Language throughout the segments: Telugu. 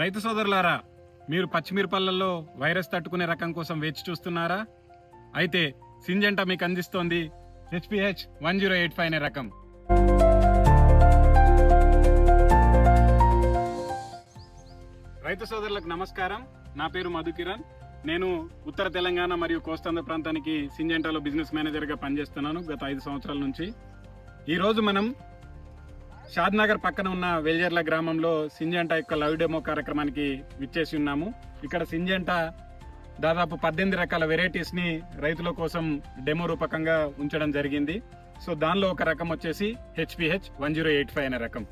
రైతు సోదరులారా, మీరు పచ్చిమిరపల్లలో వైరస్ తట్టుకునే రకం కోసం వేచి చూస్తున్నారా? అయితే సింజెంటా మీకు అందిస్తోంది HPH 1085 అనే రకం. రైతు సోదరులకు నమస్కారం. నా పేరు మధుకిరణ్. నేను ఉత్తర తెలంగాణ మరియు కోస్తాంధ్ర ప్రాంతానికి సింజెంటాలో బిజినెస్ మేనేజర్గా పనిచేస్తున్నాను గత 5 సంవత్సరాల నుంచి. ఈరోజు మనం షాద్నగర్ పక్కన ఉన్న వెల్జర్ల గ్రామంలో సింజెంటా యొక్క లైవ్ డెమో కార్యక్రమానికి విచ్చేసి ఉన్నాము. ఇక్కడ సింజెంటా దాదాపు 18 రకాల వెరైటీస్ని రైతుల కోసం డెమో రూపకంగా ఉంచడం జరిగింది. సో దానిలో ఒక రకం వచ్చేసి HPH 1085 అనే రకం.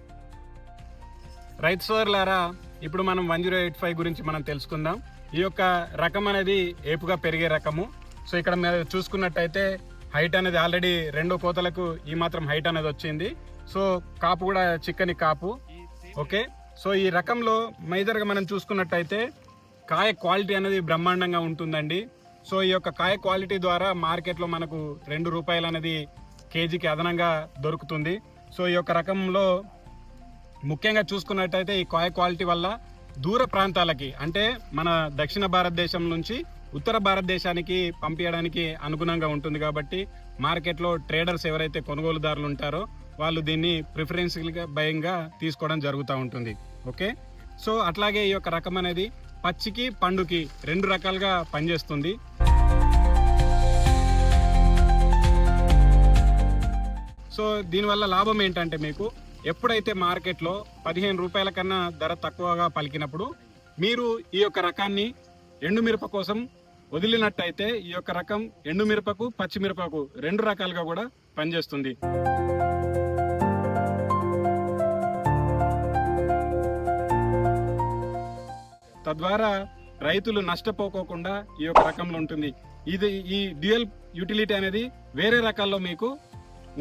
రైతు సోదరులారా, ఇప్పుడు మనం 1085 గురించి మనం తెలుసుకుందాం. ఈ యొక్క రకం అనేది ఏపుగా పెరిగే రకము. సో ఇక్కడ మీరు చూసుకున్నట్టయితే హైట్ అనేది ఆల్రెడీ 2 కోతలకు ఈ మాత్రం హైట్ అనేది వచ్చింది. సో కాపు కూడా చిక్కని కాపు. ఓకే, సో ఈ రకంలో మేజర్గా మనం చూసుకున్నట్టయితే కాయ క్వాలిటీ అనేది బ్రహ్మాండంగా ఉంటుందండి. సో ఈ యొక్క కాయ క్వాలిటీ ద్వారా మార్కెట్లో మనకు 2 రూపాయలు అనేది కేజీకి అదనంగా దొరుకుతుంది. సో ఈ యొక్క రకంలో ముఖ్యంగా చూసుకున్నట్టయితే ఈ కాయ క్వాలిటీ వల్ల దూర ప్రాంతాలకి, అంటే మన దక్షిణ భారతదేశం నుంచి ఉత్తర భారతదేశానికి పంపించడానికి అనుగుణంగా ఉంటుంది. కాబట్టి మార్కెట్లో ట్రేడర్స్ ఎవరైతే కొనుగోలుదారులు ఉంటారో వాళ్ళు దీన్ని ప్రిఫరెన్స్గా భయంగా తీసుకోవడం జరుగుతూ ఉంటుంది. ఓకే, సో అట్లాగే ఈ యొక్క రకం అనేది పచ్చికి పండుకి 2 రకాలుగా పనిచేస్తుంది. సో దీనివల్ల లాభం ఏంటంటే, మీకు ఎప్పుడైతే మార్కెట్లో 15 రూపాయల కన్నా ధర తక్కువగా పలికినప్పుడు మీరు ఈ యొక్క రకాన్ని ఎండుమిరప కోసం వదిలినట్టయితే ఈ యొక్క రకం ఎండుమిరపకు పచ్చిమిరపకు 2 రకాలుగా కూడా పనిచేస్తుంది. తద్వారా రైతులు నష్టపోకోకుండా ఈ యొక్క రకంలో ఉంటుంది. ఈ డ్యూయల్ యూటిలిటీ అనేది వేరే రకాల్లో మీకు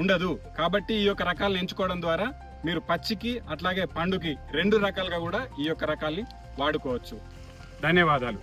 ఉండదు. కాబట్టి ఈ యొక్క రకాలను ఎంచుకోవడం ద్వారా మీరు పచ్చికి అట్లాగే పండుకి 2 రకాలుగా కూడా ఈ యొక్క రకాల్ని వాడుకోవచ్చు. ధన్యవాదాలు.